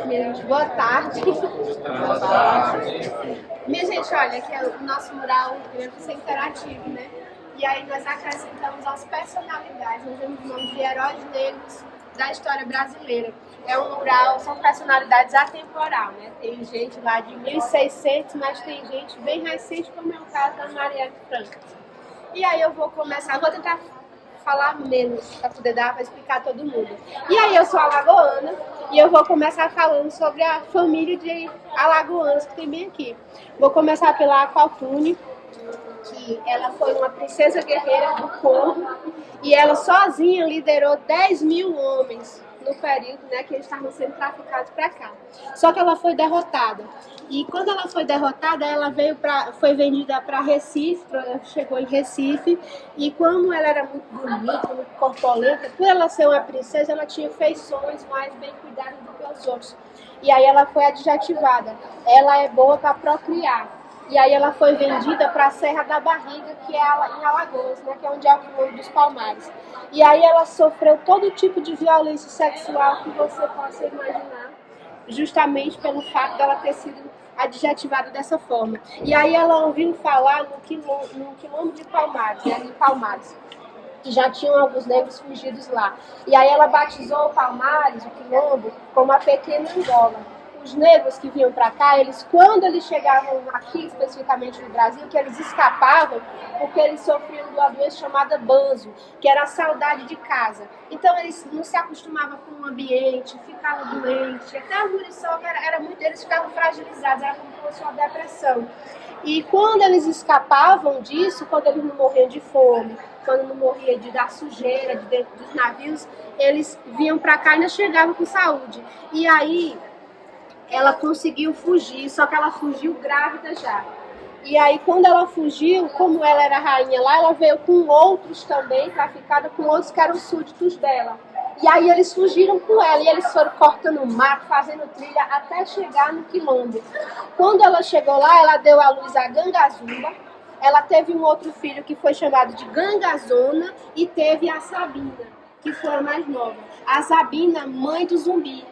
Minha gente, boa tarde. Boa tarde. Minha gente, olha, que o nosso mural vai ser interativo, né? E aí nós acrescentamos as personalidades, nós temos o nome de heróis negros da história brasileira. É um mural, são personalidades atemporal, né? Tem gente lá de 1600, mas tem gente bem recente, como é o caso da Marielle Franco. E aí eu vou começar, vou tentar falar menos para poder dar para explicar a todo mundo. E aí eu sou alagoana e eu vou começar falando sobre a família de alagoanos que tem bem aqui. Vou começar pela Aqualtune, que ela foi uma princesa guerreira do Congo e ela sozinha liderou 10 mil homens no período, né, que eles estavam sendo traficados para cá. Só que ela foi derrotada. E quando ela foi derrotada, ela foi vendida para Recife, chegou em Recife, e como ela era muito bonita, muito corpulenta, por ela ser uma princesa, ela tinha feições mais bem cuidadas do que os outros. E aí ela foi adjetivada. Ela é boa para procriar. E aí ela foi vendida para a Serra da Barriga, que é em Alagoas, né, que é onde é o Quilombo dos Palmares. E aí ela sofreu todo tipo de violência sexual que você possa imaginar, justamente pelo fato dela ter sido adjetivada dessa forma. E aí ela ouviu falar no Quilombo de Palmares, né, em Palmares, que já tinham alguns negros fugidos lá. E aí ela batizou o Palmares, o Quilombo, como a pequena Angola. Os negros que vinham para cá, quando eles chegavam aqui, especificamente no Brasil, que eles escapavam, porque eles sofriam de uma doença chamada banzo, que era a saudade de casa. Então eles não se acostumavam com o ambiente, ficavam doentes, até a muriçoca eles ficavam fragilizados, era como se fosse uma depressão. E quando eles escapavam disso, quando eles não morriam de fome, quando não morriam da sujeira de dentro dos navios, eles vinham para cá e ainda chegavam com saúde. E aí ela conseguiu fugir, só que ela fugiu grávida já. E aí, quando ela fugiu, como ela era rainha lá, ela veio com outros também, traficada com outros que eram súditos dela. E aí eles fugiram com ela, e eles foram cortando o mato, fazendo trilha, até chegar no Quilombo. Quando ela chegou lá, ela deu à luz a Gangazumba, ela teve um outro filho que foi chamado de Gangazona, e teve a Sabina, que foi a mais nova. A Sabina, mãe do Zumbi,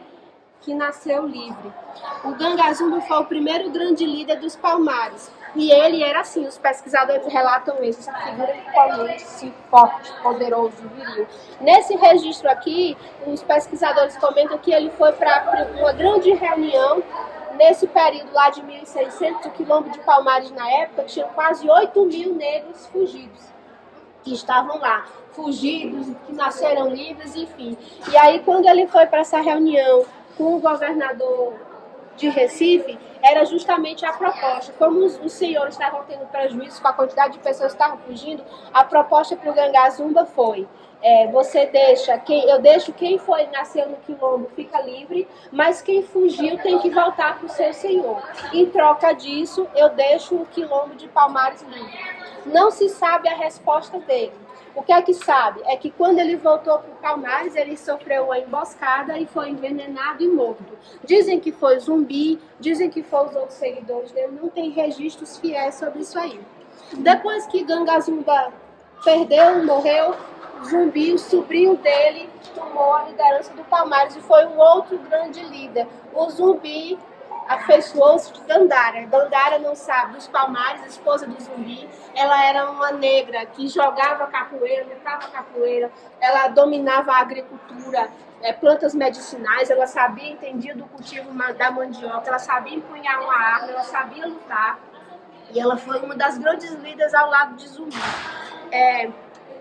que nasceu livre. O Gangazumba foi o primeiro grande líder dos Palmares. E ele era assim, os pesquisadores relatam isso, essa figura totalmente assim, forte, poderoso, viril. Nesse registro aqui, os pesquisadores comentam que ele foi para uma grande reunião. Nesse período lá de 1600, o Quilombo de Palmares na época tinha quase 8 mil negros fugidos, que estavam lá, fugidos, que nasceram livres, enfim. E aí, quando ele foi para essa reunião com o governador de Recife, era justamente a proposta. Como os senhores estavam tendo prejuízo com a quantidade de pessoas que estavam fugindo, a proposta para o Gangazumba foi: eu deixo quem nasceu no Quilombo fica livre, mas quem fugiu tem que voltar para o seu senhor. Em troca disso, eu deixo o Quilombo de Palmares livre. Não se sabe a resposta dele. O que é que sabe? É que quando ele voltou para o Palmares, ele sofreu uma emboscada e foi envenenado e morto. Dizem que foi Zumbi, dizem que foi os outros seguidores dele, não tem registros fiéis sobre isso aí. Depois que Gangazumba morreu, Zumbi, o sobrinho dele, tomou a liderança do Palmares e foi um outro grande líder. O Zumbi afeiçoou-se de Dandara. Dandara, não sabe, dos Palmares, a esposa do Zumbi, ela era uma negra que jogava capoeira, lutava capoeira, ela dominava a agricultura, plantas medicinais, ela entendia do cultivo da mandioca, ela sabia empunhar uma arma, ela sabia lutar, e ela foi uma das grandes líderes ao lado de Zumbi.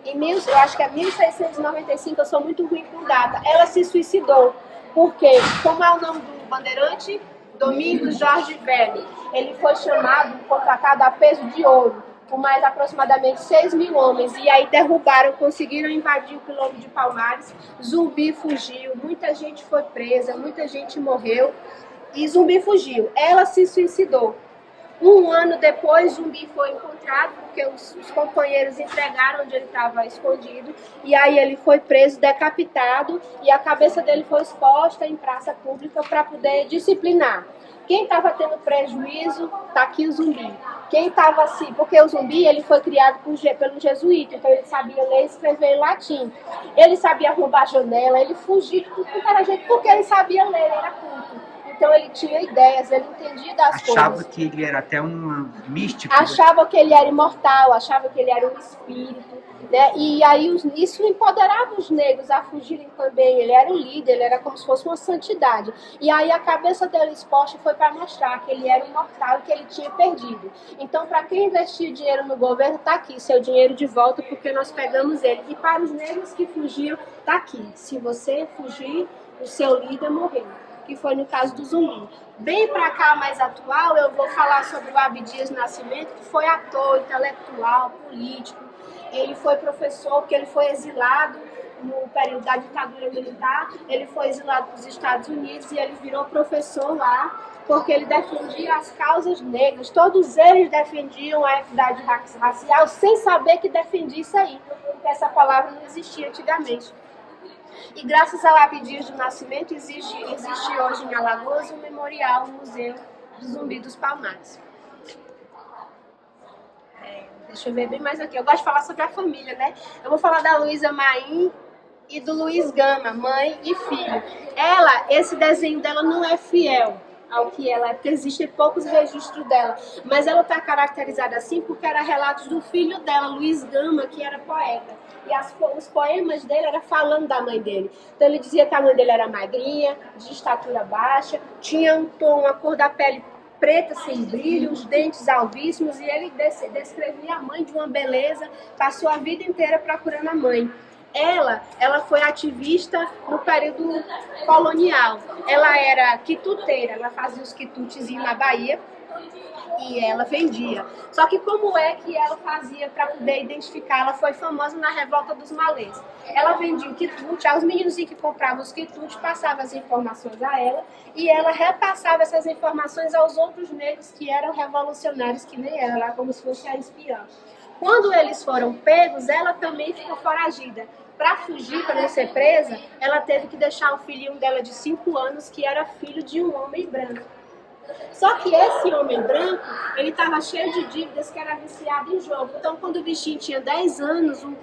Eu acho que é 1695, eu sou muito ruim com data, ela se suicidou, porque, como é o nome do bandeirante? Domingos Jorge Velho. Ele foi contratado a peso de ouro, por mais aproximadamente 6 mil homens. E aí conseguiram invadir o Quilombo de Palmares. Zumbi fugiu, muita gente foi presa, muita gente morreu. E Zumbi fugiu. Ela se suicidou. Um ano depois, Zumbi foi encontrado, porque os companheiros entregaram onde ele estava escondido, e aí ele foi preso, decapitado, e a cabeça dele foi exposta em praça pública para poder disciplinar. Quem estava tendo prejuízo, está aqui o Zumbi. Quem estava assim, porque o Zumbi ele foi criado pelo jesuíta, então ele sabia ler e escrever em latim. Ele sabia roubar janela, ele fugia de tudo que era jeito, porque ele sabia ler, ele era culto. Então ele tinha ideias, ele entendia das coisas. Achava que ele era até um místico. Achava que ele era imortal, achava que ele era um espírito, né? E aí isso empoderava os negros a fugirem também. Ele era o líder, ele era como se fosse uma santidade. E aí a cabeça dele exposta foi para mostrar que ele era imortal e que ele tinha perdido. Então, para quem investiu dinheiro no governo, tá aqui, seu dinheiro de volta, porque nós pegamos ele. E para os negros que fugiam, tá aqui. Se você fugir, o seu líder morreu. Que foi no caso do Zumbi. Bem para cá, mais atual, eu vou falar sobre o Abdias Nascimento, que foi ator, intelectual, político. Ele foi professor, porque ele foi exilado no período da ditadura militar. Ele foi exilado para os Estados Unidos e ele virou professor lá, porque ele defendia as causas negras. Todos eles defendiam a equidade racial sem saber que defendia isso aí, porque essa palavra não existia antigamente. E graças ao Abdias do Nascimento existe hoje em Alagoas um memorial, um museu do Zumbi dos Palmares. Deixa eu ver bem mais aqui. Eu gosto de falar sobre a família, né? Eu vou falar da Luísa Maim e do Luiz Gama, mãe e filho. Esse desenho dela não é fiel ao que ela é, porque existem poucos registros dela. Mas ela está caracterizada assim porque era relatos do filho dela, Luiz Gama, que era poeta. E os poemas dele eram falando da mãe dele. Então ele dizia que a mãe dele era magrinha, de estatura baixa, tinha um tom, a cor da pele preta, sem brilho, os dentes alvíssimos, e ele descrevia a mãe de uma beleza, passou a vida inteira procurando a mãe. Ela foi ativista no período colonial. Ela era quituteira, ela fazia os quitutezinhos na Bahia e ela vendia. Só que como é que ela fazia para poder identificar? Ela foi famosa na revolta dos malês. Ela vendia o quitute, aos meninos que compravam os quitutes, passava as informações a ela e ela repassava essas informações aos outros negros que eram revolucionários, que nem ela, como se fosse a espiã. Quando eles foram pegos, ela também ficou foragida. Para fugir, para não ser presa, ela teve que deixar o filhinho dela de 5 anos, que era filho de um homem branco. Só que esse homem branco, ele estava cheio de dívidas, que era viciado em jogo. Então, quando o bichinho tinha 10 anos, o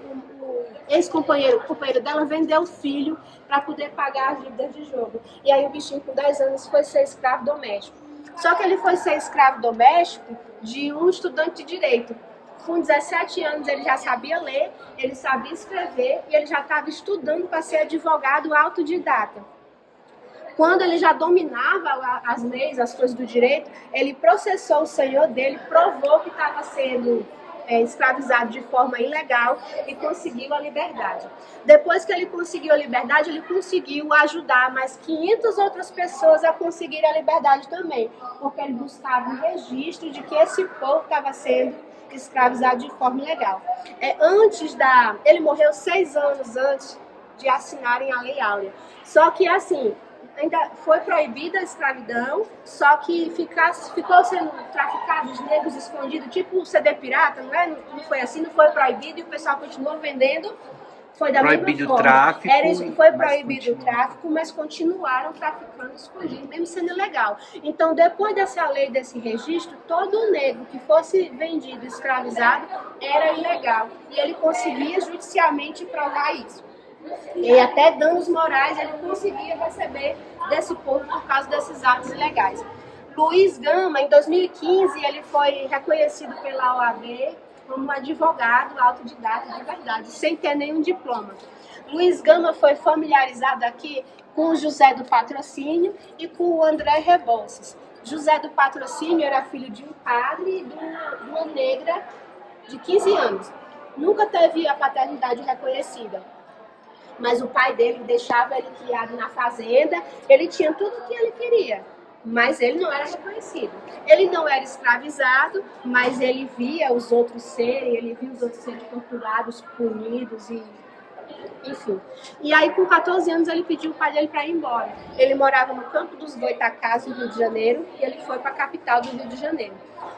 ex-companheiro, o companheiro dela, vendeu o filho para poder pagar as dívidas de jogo. E aí o bichinho, com 10 anos, foi ser escravo doméstico. Só que ele foi ser escravo doméstico de um estudante de direito. Com 17 anos ele já sabia ler, ele sabia escrever e ele já estava estudando para ser advogado autodidata. Quando ele já dominava as leis, as coisas do direito, ele processou o senhor dele, provou que estava sendo escravizado de forma ilegal e conseguiu a liberdade. Depois que ele conseguiu a liberdade, ele conseguiu ajudar mais 500 outras pessoas a conseguirem a liberdade também, porque ele buscava um registro de que esse povo estava sendo escravizado de forma ilegal. Ele morreu 6 anos antes de assinarem a Lei Áurea. Só que, assim, ainda foi proibida a escravidão, só que ficou sendo traficado os negros escondidos, tipo o CD pirata, não é? Não foi assim, não foi proibido e o pessoal continuou vendendo. Foi da mesma forma. Tráfico, foi proibido o tráfico, mas continuaram traficando escondido, mesmo sendo ilegal. Então, depois dessa lei, desse registro, todo negro que fosse vendido, escravizado, era ilegal. E ele conseguia judicialmente provar isso. E até danos morais ele conseguia receber desse povo por causa desses atos ilegais. Luiz Gama, em 2015, ele foi reconhecido pela OAB como um advogado autodidata de verdade, sem ter nenhum diploma. Luiz Gama foi familiarizado aqui com o José do Patrocínio e com o André Rebouças. José do Patrocínio era filho de um padre e de uma negra de 15 anos. Nunca teve a paternidade reconhecida. Mas o pai dele deixava ele criado na fazenda, ele tinha tudo o que ele queria, mas ele não era reconhecido. Ele não era escravizado, mas ele via os outros serem torturados, punidos e enfim. E aí com 14 anos ele pediu o pai dele para ir embora. Ele morava no Campo dos Goitacazes, no Rio de Janeiro, e ele foi para a capital do Rio de Janeiro.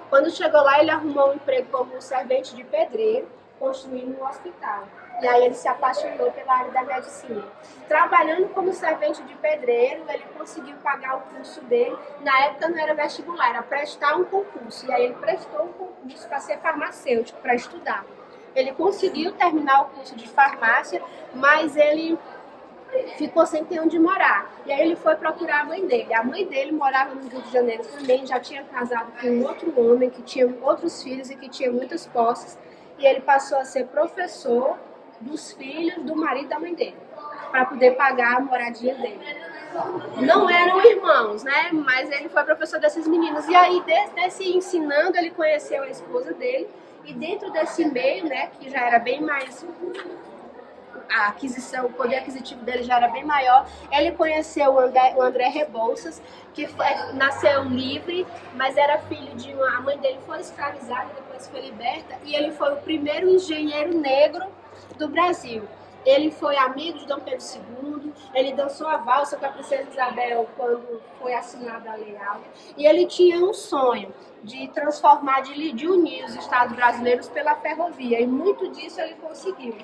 Quando chegou lá, ele arrumou um emprego como servente de pedreiro, construindo um hospital. E aí ele se apaixonou pela área da medicina. Trabalhando como servente de pedreiro, ele conseguiu pagar o curso dele. Na época não era vestibular, era prestar um concurso. E aí ele prestou um concurso para ser farmacêutico, para estudar. Ele conseguiu terminar o curso de farmácia, mas ele ficou sem ter onde morar. E aí ele foi procurar a mãe dele. A mãe dele morava no Rio de Janeiro também, já tinha casado com um outro homem, que tinha outros filhos e que tinha muitas posses. E ele passou a ser professor dos filhos do marido da mãe dele, para poder pagar a moradia dele. Não eram irmãos, né? Mas ele foi professor desses meninos. E aí, desse ensinando, ele conheceu a esposa dele. E dentro desse meio, né, que já era bem mais... a aquisição, o poder aquisitivo dele já era bem maior, ele conheceu o André Rebouças, que nasceu livre, mas era filho de a mãe dele foi escravizada, depois foi liberta, e ele foi o primeiro engenheiro negro do Brasil. Ele foi amigo de Dom Pedro II, ele dançou a valsa com a princesa Isabel quando foi assinada a Lei Áurea, e ele tinha um sonho de transformar, de unir os estados brasileiros pela ferrovia, e muito disso ele conseguiu.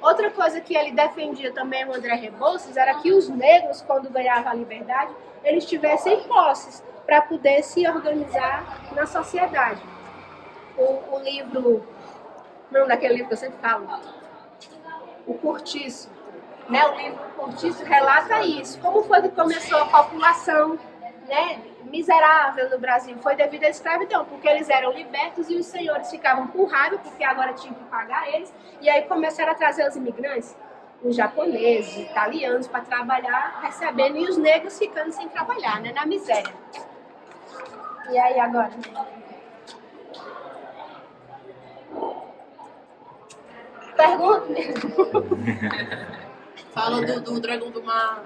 Outra coisa que ele defendia também, o André Rebouças, era que os negros, quando ganhavam a liberdade, eles tivessem posses para poder se organizar na sociedade. O livro, não daquele livro que eu sempre falo, O Cortiço, né? O livro Cortiço relata isso. Como foi que começou a população, né, miserável no Brasil? Foi devido à escravidão, porque eles eram libertos e os senhores ficavam com raiva, porque agora tinham que pagar eles, e aí começaram a trazer os imigrantes, os japoneses, italianos, para trabalhar, recebendo, e os negros ficando sem trabalhar, né, na miséria. E aí agora? Pergunta mesmo. Fala do Dragão do Mar.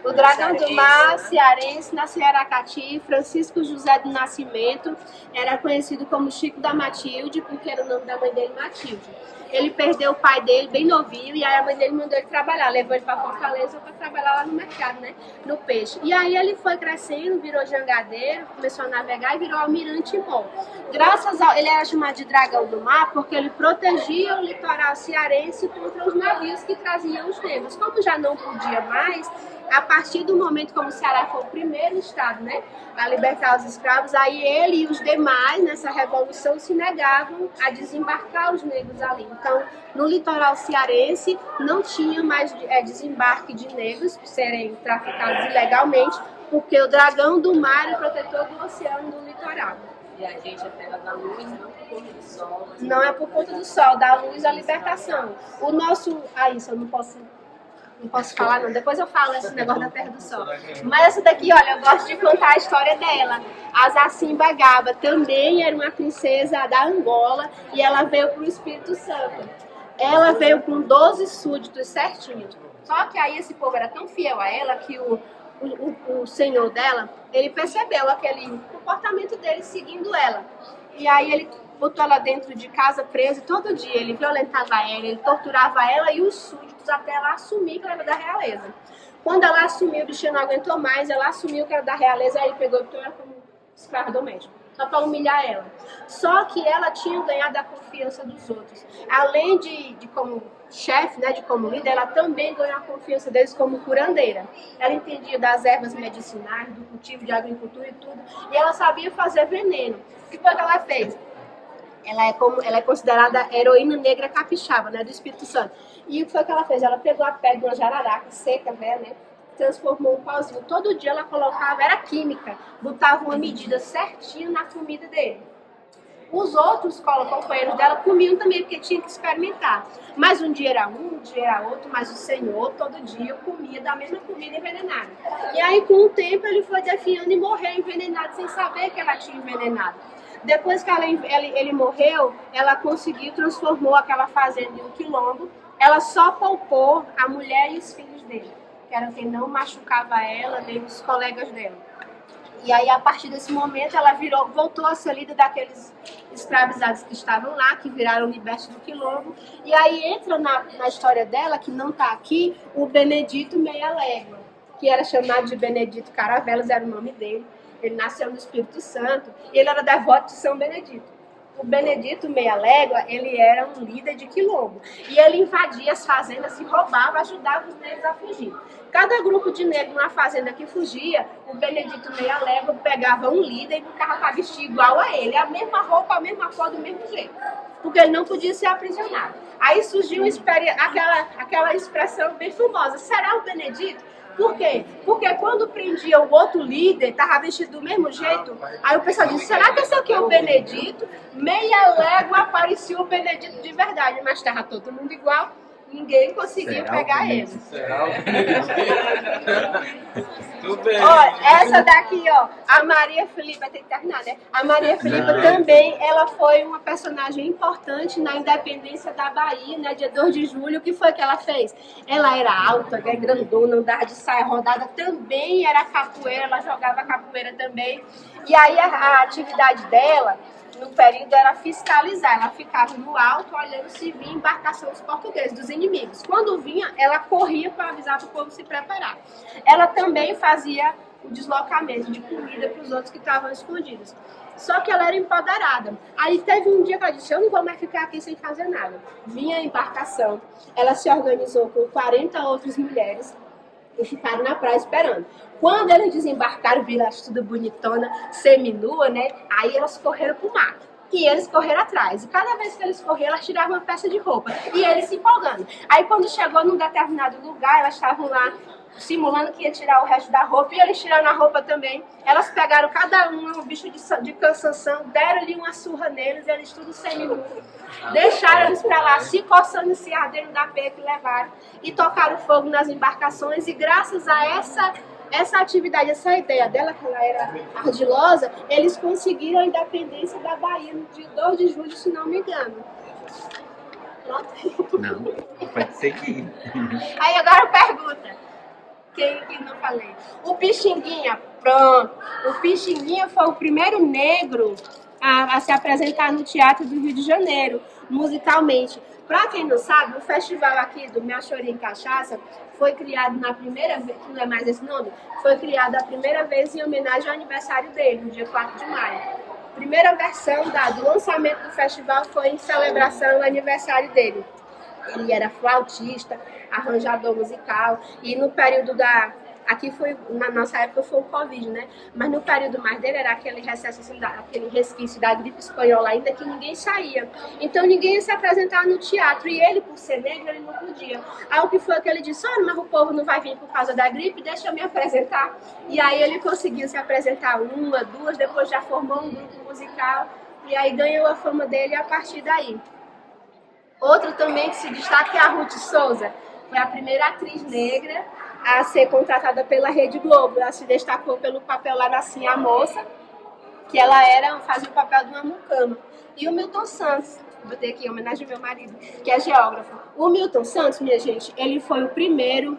O Dragão do Mar, cearense, nasceu em Aracati, Francisco José do Nascimento, era conhecido como Chico da Matilde, porque era o nome da mãe dele, Matilde. Ele perdeu o pai dele bem novinho, e aí a mãe dele mandou ele trabalhar, levou ele para Fortaleza para trabalhar lá no mercado, né, no peixe. E aí ele foi crescendo, virou jangadeiro, começou a navegar e virou almirante mor. Ele era chamado de Dragão do Mar porque ele protegia o litoral cearense contra os navios que traziam os negros. Como já não podia mais, a partir do momento como o Ceará foi o primeiro estado, né, a libertar os escravos, aí ele e os demais, nessa revolução, se negavam a desembarcar os negros ali. Então, no litoral cearense, não tinha mais desembarque de negros por serem traficados ilegalmente, porque o Dragão do Mar é o protetor do oceano do litoral. E a gente é terra da luz, não por conta do sol. Não é por conta do sol, da luz a libertação. O nosso... isso eu não posso falar não, depois eu falo esse negócio da Terra do Sol. Mas essa daqui, olha, eu gosto de contar a história dela. A Zacimba Gaba também era uma princesa da Angola e ela veio para o Espírito Santo. Ela veio com 12 súditos certinho. Só que aí esse povo era tão fiel a ela que o senhor dela, ele percebeu aquele comportamento dele seguindo ela. E aí ele botou ela dentro de casa presa todo dia. Ele violentava ela, ele torturava ela e os súditos até ela assumir que ela era da realeza. Quando ela assumiu, o bichinho não aguentou mais, ela assumiu que era da realeza, aí pegou e botou ela como escrava doméstica, só para humilhar ela. Só que ela tinha ganhado a confiança dos outros. Além de como chefe, né, de como líder, ela também ganhou a confiança deles como curandeira. Ela entendia das ervas medicinais, do cultivo de agricultura e tudo, e ela sabia fazer veneno. O que foi que ela fez? Ela é considerada heroína negra capixaba, né, do Espírito Santo. E o que foi que ela fez? Ela pegou a pele de uma jararaca seca, velha, né, transformou um pauzinho. Todo dia ela colocava, era química, botava uma medida certinha na comida dele. Os outros companheiros dela comiam também, porque tinha que experimentar. Mas um dia era um dia era outro, mas o Senhor todo dia comia da mesma comida envenenada. E aí, com o tempo, ele foi definhando e morreu envenenado, sem saber que ela tinha envenenado. Depois que ele morreu, ela conseguiu, transformou aquela fazenda em um quilombo. Ela só poupou a mulher e os filhos dele, que era quem não machucava ela, nem os colegas dela. E aí, a partir desse momento, ela voltou a ser líder daqueles escravizados que estavam lá, que viraram libertos do quilombo. E aí entra na história dela, que não está aqui, o Benedito Meia Légua, que era chamado de Benedito Caravelas, era o nome dele. Ele nasceu no Espírito Santo e ele era devoto de São Benedito. O Benedito Meia Légua, ele era um líder de quilombo. E ele invadia as fazendas e roubava, ajudava os negros a fugir. Cada grupo de negros na fazenda que fugia, o Benedito Meia Légua pegava um líder e botava para vestir igual a ele. A mesma roupa, a mesma cor, do mesmo jeito. porque ele não podia ser aprisionado. Aí surgiu aquela expressão bem famosa, será o Benedito? Por quê? Porque quando prendia o outro líder, estava vestido do mesmo jeito, aí o pessoal disse, será que esse aqui é o Benedito? Meia légua aparecia o Benedito de verdade, mas estava todo mundo igual, ninguém conseguiu pegar ele. Ó, essa daqui, ó, a Maria Filipa, tem que terminar, né? A Maria Filipa também, ela foi uma personagem importante na independência da Bahia, né? Dia 2 de julho, o que foi que ela fez? Ela era alta, né, grandona, andava de saia rodada, também era capoeira, ela jogava capoeira também. E aí a atividade dela, no período, era fiscalizar. Ela ficava no alto olhando se vinha embarcação dos portugueses, dos inimigos. Quando vinha, ela corria para avisar para o povo se preparar. Ela também fazia o deslocamento de comida para os outros que estavam escondidos. Só que ela era empoderada. Aí teve um dia que ela disse, eu não vou mais ficar aqui sem fazer nada. Vinha a embarcação, ela se organizou com 40 outras mulheres e ficaram na praia esperando. Quando eles desembarcaram, viram elas tudo bonitona, seminua, né? Aí elas correram pro mar. E eles correram atrás. E cada vez que eles corriam, elas tiravam uma peça de roupa. E eles se empolgando. Aí quando chegou num determinado lugar, elas estavam lá simulando que ia tirar o resto da roupa. E eles tiraram a roupa também. Elas pegaram cada um bicho de cansanção, deram-lhe uma surra neles, eles tudo seminus. Deixaram eles pra lá, se coçando, se ardendo da peia que levaram. E tocaram fogo nas embarcações. E graças a essa atividade, essa ideia dela, que ela era ardilosa, eles conseguiram a independência da Bahia no dia 2 de julho, se não me engano. Pronto? Não, pode seguir. Aí agora pergunta. Quem que não falei? O Pixinguinha, pronto. O Pixinguinha foi o primeiro negro a se apresentar no Teatro do Rio de Janeiro, musicalmente. Pra quem não sabe, o festival aqui do Meu Chorinho em Cachaça foi criado na primeira vez, que não é mais esse nome, foi criado a primeira vez em homenagem ao aniversário dele, no dia 4 de maio. A primeira versão do lançamento do festival foi em celebração ao aniversário dele. Ele era flautista, arranjador musical, e no período aqui foi, na nossa época foi o Covid, né? Mas no período mais dele era aquele recesso, assim, aquele resquício da gripe espanhola ainda, que ninguém saía. Então ninguém ia se apresentar no teatro, e ele, por ser negro, ele não podia. Aí o que foi que ele disse, olha, mas o povo não vai vir por causa da gripe, deixa eu me apresentar. E aí ele conseguiu se apresentar uma, duas, depois já formou um grupo musical, e aí ganhou a fama dele a partir daí. Outra também que se destaca é a Ruth Souza. Foi a primeira atriz negra a ser contratada pela Rede Globo. Ela se destacou pelo papel lá na Sim a Moça, que ela fazia o papel de uma mucama. E o Milton Santos, botei aqui em homenagem ao meu marido, que é geógrafo. O Milton Santos, minha gente, ele foi o primeiro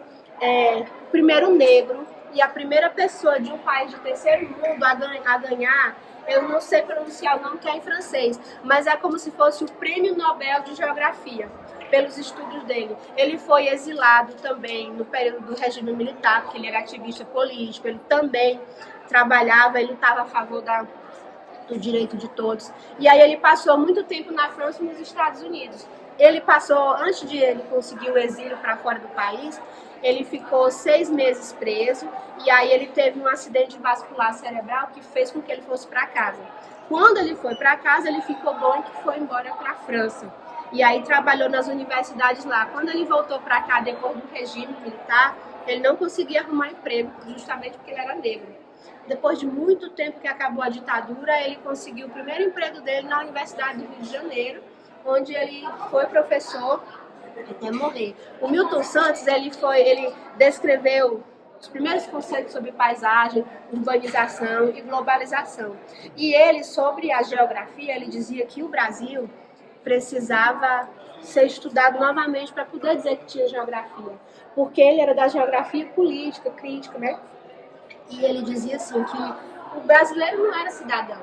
negro e a primeira pessoa de um país de terceiro mundo a ganhar. Eu não sei pronunciar o nome, que é em francês, mas é como se fosse o Prêmio Nobel de Geografia, pelos estudos dele. Ele foi exilado também no período do regime militar, porque ele era ativista político, ele também trabalhava, ele estava a favor do direito de todos. E aí ele passou muito tempo na França e nos Estados Unidos. Ele passou, antes de ele conseguir o exílio para fora do país, ele ficou 6 meses preso e aí ele teve um acidente vascular cerebral que fez com que ele fosse para casa. Quando ele foi para casa, ele ficou bom e foi embora para a França. E aí trabalhou nas universidades lá. Quando ele voltou para cá, depois do regime militar, ele não conseguia arrumar emprego, justamente porque ele era negro. Depois de muito tempo que acabou a ditadura, ele conseguiu o primeiro emprego dele na Universidade do Rio de Janeiro, onde ele foi professor até morrer. O Milton Santos, ele descreveu os primeiros conceitos sobre paisagem, urbanização e globalização. E ele, sobre a geografia, ele dizia que o Brasil precisava ser estudado novamente para poder dizer que tinha geografia. Porque ele era da geografia política, crítica, né? E ele dizia assim que o brasileiro não era cidadão.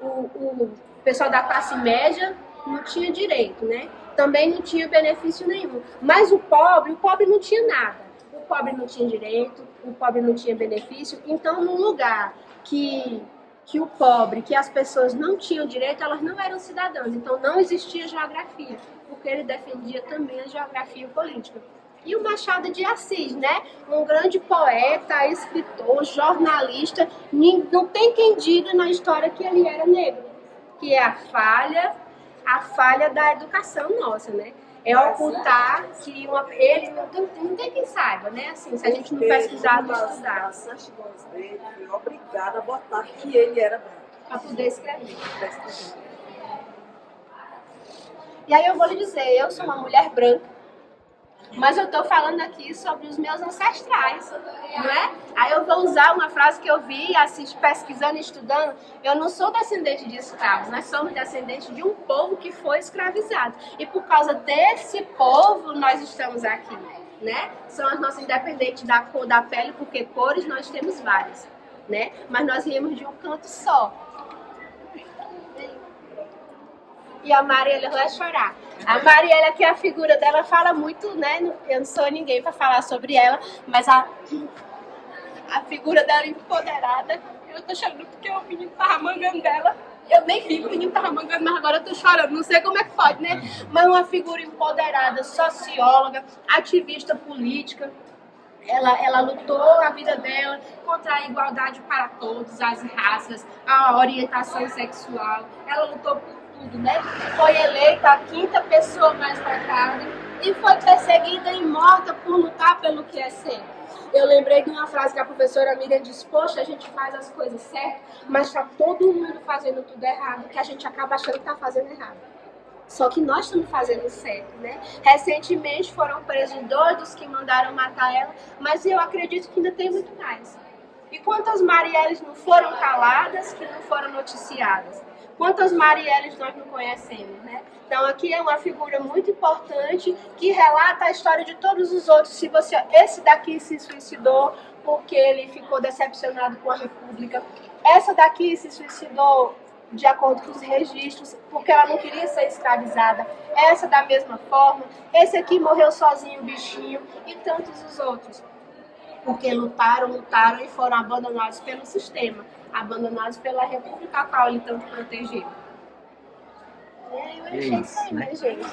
O pessoal da classe média não tinha direito, né? Também não tinha benefício nenhum. Mas o pobre não tinha nada. O pobre não tinha direito, o pobre não tinha benefício. Então, num lugar que o pobre, que as pessoas não tinham direito, elas não eram cidadãos. Então, não existia geografia, porque ele defendia também a geografia política. E o Machado de Assis, né? Um grande poeta, escritor, jornalista. Não tem quem diga na história que ele era negro. Que é a falha a falha da educação nossa, né? É ocultar que ele não tem quem saiba, né? Assim, se a gente não pesquisar, não estudar. As certidões dele, foi obrigada a botar que ele era branco. Para poder escrever. E aí eu vou lhe dizer, eu sou uma mulher branca, mas eu estou falando aqui sobre os meus ancestrais, não é? Aí eu vou usar uma frase que eu vi, pesquisando e estudando. Eu não sou descendente de escravos, nós somos descendentes de um povo que foi escravizado. E por causa desse povo, nós estamos aqui, né? São as nossas, independentes da cor da pele, porque cores nós temos várias, né? Mas nós viemos de um canto só. E a Mariela vai chorar. A Mariela, que a figura dela fala muito, né? Eu não sou ninguém para falar sobre ela, mas a figura dela empoderada. Eu tô chorando porque o menino tava mangando dela. Eu nem vi que o menino tava mangando, mas agora eu tô chorando. Não sei como é que pode, né? Mas uma figura empoderada, socióloga, ativista política. Ela lutou a vida dela contra a igualdade para todos, as raças, a orientação sexual. Ela lutou por tudo, né? Foi eleita a 5ª pessoa mais votada e foi perseguida e morta por lutar pelo que é ser. Eu lembrei de uma frase que a professora Miriam disse: poxa, a gente faz as coisas certas, mas está todo mundo fazendo tudo errado, que a gente acaba achando que está fazendo errado. Só que nós estamos fazendo certo, né? Recentemente foram presos 2 dos que mandaram matar ela, mas eu acredito que ainda tem muito mais. E quantas Marielles não foram caladas, que não foram noticiadas? Quantas Marielles nós não conhecemos, né? Então aqui é uma figura muito importante que relata a história de todos os outros. Esse daqui se suicidou porque ele ficou decepcionado com a República. Essa daqui se suicidou de acordo com os registros, porque ela não queria ser escravizada. Essa da mesma forma. Esse aqui morreu sozinho, o bichinho, e tantos os outros. Porque lutaram e foram abandonados pelo sistema, abandonados pela República a qual ele tanto protegeu. E aí eu achei isso aí, né, gente?